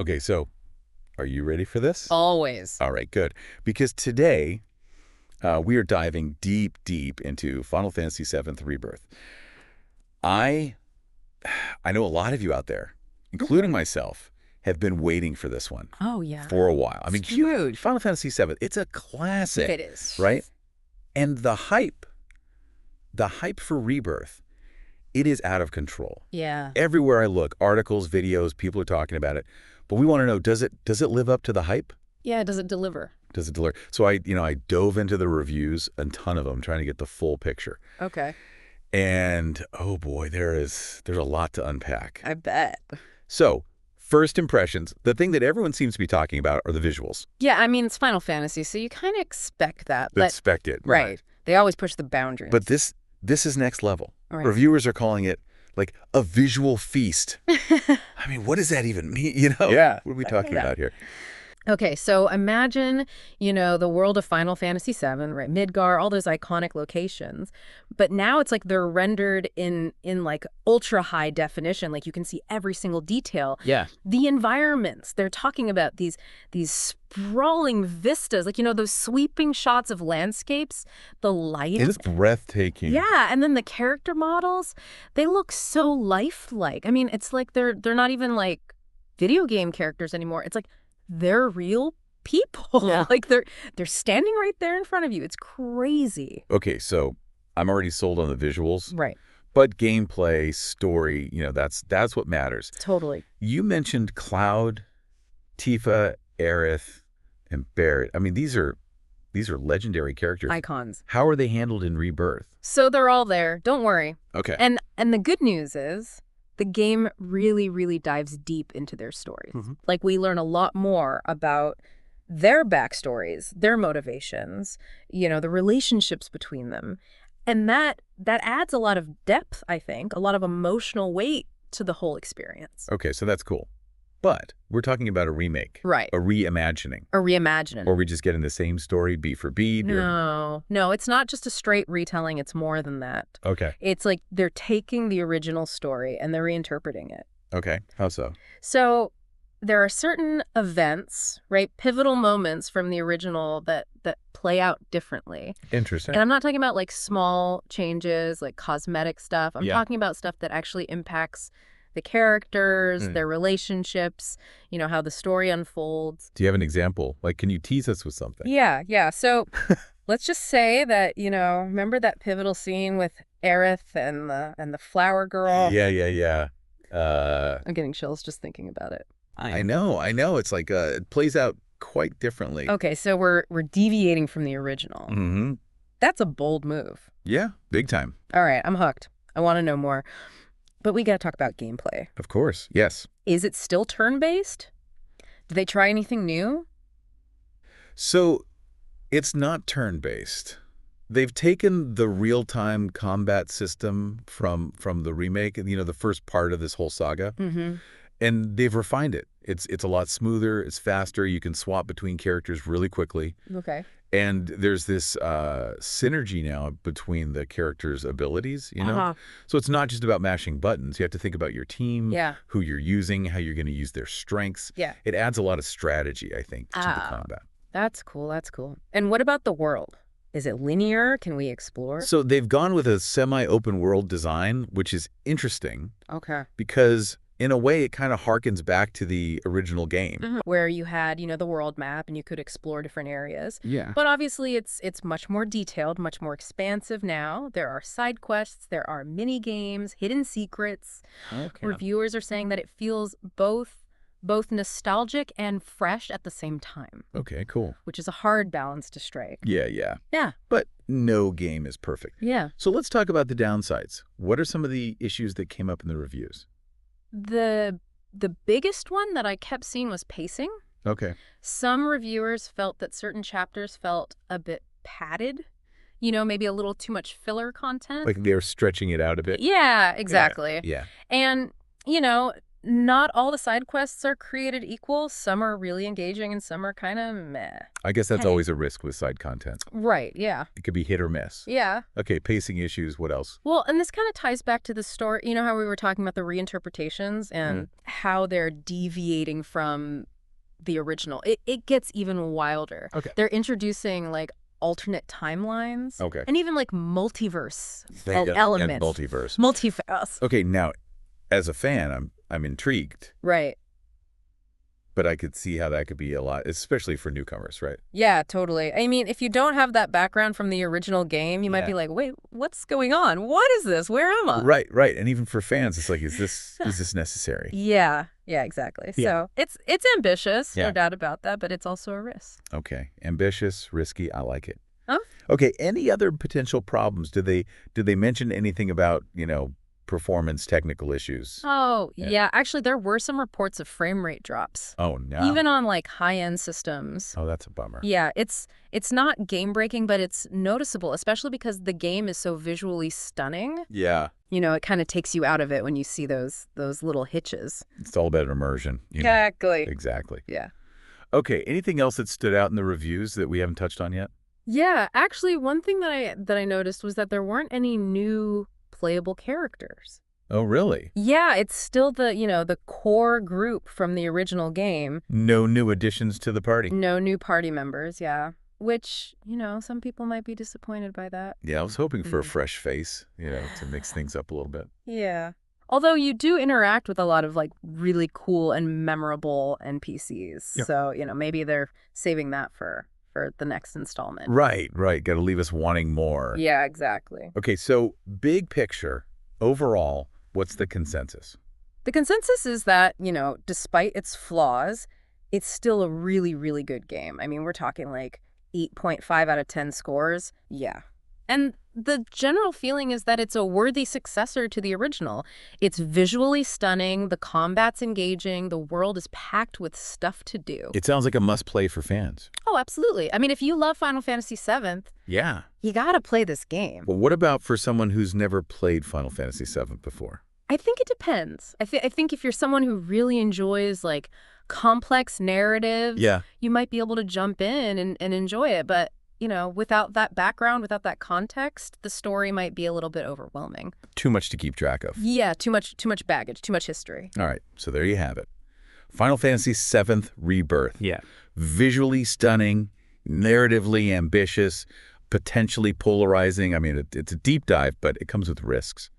Okay, so are you ready for this? Always. All right, good. Because today we are diving deep, deep into Final Fantasy VII Rebirth. I I know a lot of you out there, including myself, have been waiting for this one Oh, yeah. for a while. I mean, It's huge. Final Fantasy VII, it's a classic. It is. Right? And the hype for Rebirth, it is out of control. Yeah. Everywhere I look, articles, videos, people are talking about it. But we want to know, does it live up to the hype? Yeah, does it deliver? Does it deliver? So I dove into the reviews, a ton of them, trying to get the full picture. Okay. And oh boy, there's a lot to unpack. I bet. So, first impressions, the thing that everyone seems to be talking about are the visuals. Yeah, I mean, it's Final Fantasy, so you kind of expect that. But, Expect it. right. They always push the boundaries. But this is next level. Right. Reviewers are calling it like a visual feast. I mean, what does that even mean? Yeah. What are we talking about here? Okay, so imagine, the world of Final Fantasy VII, right? Midgar, all those iconic locations. But now it's like they're rendered in like ultra high definition. Like you can see every single detail. Yeah. The environments, they're talking about these sprawling vistas, like, those sweeping shots of landscapes, the light. It's breathtaking. Yeah, and then the character models, they look so lifelike. I mean, it's like they're not even like video game characters anymore. It's like they're real people. Yeah. Like they're standing right there in front of you. It's crazy. Okay, so I'm already sold on the visuals. Right. But gameplay, story, that's what matters. Totally. You mentioned Cloud, Tifa, Aerith, and Barrett. I mean, these are legendary characters. Icons. How are they handled in Rebirth? So they're all there. Don't worry. Okay. And the good news is the game really, really dives deep into their stories. Mm-hmm. Like we learn a lot more about their backstories, their motivations, the relationships between them. And that adds a lot of depth, I think, a lot of emotional weight to the whole experience. Okay, so that's cool. But we're talking about a remake. Right. A reimagining. A reimagining. Or we just getting the same story beat for beat? No, it's not just a straight retelling. It's more than that. Okay. It's like they're taking the original story and they're reinterpreting it. Okay. How so? So there are certain events, right, pivotal moments from the original that play out differently. Interesting. And I'm not talking about like small changes, like cosmetic stuff. I'm talking about stuff that actually impacts the characters, their relationships, how the story unfolds. Do you have an example? Like, can you tease us with something? Yeah. So let's just say that, remember that pivotal scene with Aerith and the flower girl? Yeah. I'm getting chills just thinking about it. I know. It's like it plays out quite differently. Okay, so we're deviating from the original. Mm-hmm. That's a bold move. Yeah, big time. All right, I'm hooked. I want to know more. But we got to talk about gameplay. Of course, yes. Is it still turn-based? Did they try anything new? So, it's not turn-based. They've taken the real-time combat system from the remake, the first part of this whole saga, and they've refined it. It's a lot smoother, it's faster, you can swap between characters really quickly. Okay. And there's this synergy now between the characters' abilities, So it's not just about mashing buttons. You have to think about your team, who you're using, how you're going to use their strengths. Yeah. It adds a lot of strategy, I think, to the combat. That's cool. And what about the world? Is it linear? Can we explore? So they've gone with a semi-open world design, which is interesting. Okay. Because in a way, it kind of harkens back to the original game. Where you had, the world map and you could explore different areas. Yeah. But obviously it's much more detailed, much more expansive now. There are side quests, there are mini games, hidden secrets. Okay. Reviewers are saying that it feels both nostalgic and fresh at the same time. Okay, cool. Which is a hard balance to strike. Yeah. Yeah. But no game is perfect. Yeah. So let's talk about the downsides. What are some of the issues that came up in the reviews? The biggest one that I kept seeing was pacing. Okay. Some reviewers felt that certain chapters felt a bit padded, maybe a little too much filler content. Like they're stretching it out a bit? Yeah, exactly. Yeah. And, not all the side quests are created equal. Some are really engaging and some are kind of meh. I guess that's Hey. always a risk with side content. Right, yeah. It could be hit or miss. Yeah. Okay, pacing issues, what else? Well, and this kind of ties back to the story. You know how we were talking about the reinterpretations and how they're deviating from the original? It gets even wilder. Okay. They're introducing, like, alternate timelines. Okay. And even, like, multiverse And elements. multiverse. Multiverse. Okay, now, as a fan, I'm intrigued, Right. but I could see how that could be a lot, especially for newcomers, right? Yeah, totally. I mean, if you don't have that background from the original game, you might Yeah. be like, wait, what's going on? What is this? Where am I? Right. And even for fans, it's like, is this necessary? Yeah, exactly. Yeah. So it's ambitious, Yeah. no doubt about that, but it's also a risk. Okay, ambitious, risky, I like it. Huh? Okay, any other potential problems? Did they mention anything about, performance technical issues? Oh, Yeah. yeah. Actually, there were some reports of frame rate drops, Oh, no. even on like high-end systems. Oh, that's a bummer. Yeah, it's not game-breaking, but it's noticeable, especially because the game is so visually stunning. Yeah. It kind of takes you out of it when you see those little hitches. It's all about immersion. Exactly. Exactly. Yeah. Okay, anything else that stood out in the reviews that we haven't touched on yet? Yeah, actually, one thing that I noticed was that there weren't any new playable characters. Oh, really? Yeah, it's still the core group from the original game. No new additions to the party? No new party members, yeah. Which, some people might be disappointed by that. Yeah, I was hoping for a fresh face, to mix things up a little bit. Yeah. Although you do interact with a lot of, like, really cool and memorable NPCs. Yeah. So, maybe they're saving that for the next installment. Right. Got to leave us wanting more. Yeah, exactly. Okay, so big picture, overall, what's the consensus? The consensus is that, despite its flaws, it's still a really, really good game. I mean, we're talking like 8.5 out of 10 scores. Yeah. And the general feeling is that it's a worthy successor to the original. It's visually stunning, the combat's engaging, the world is packed with stuff to do. It sounds like a must-play for fans. Oh, absolutely. I mean, if you love Final Fantasy VII, Yeah. you gotta play this game. Well, what about for someone who's never played Final Fantasy VII before? I think it depends. I think if you're someone who really enjoys, like, complex narratives, Yeah. you might be able to jump in and enjoy it. But, without that background, without that context, the story might be a little bit overwhelming. Too much to keep track of. Yeah, too much baggage, too much history. All right, so there you have it. Final Fantasy VII Rebirth. Yeah. Visually stunning, narratively ambitious, potentially polarizing. I mean, it's a deep dive, but it comes with risks.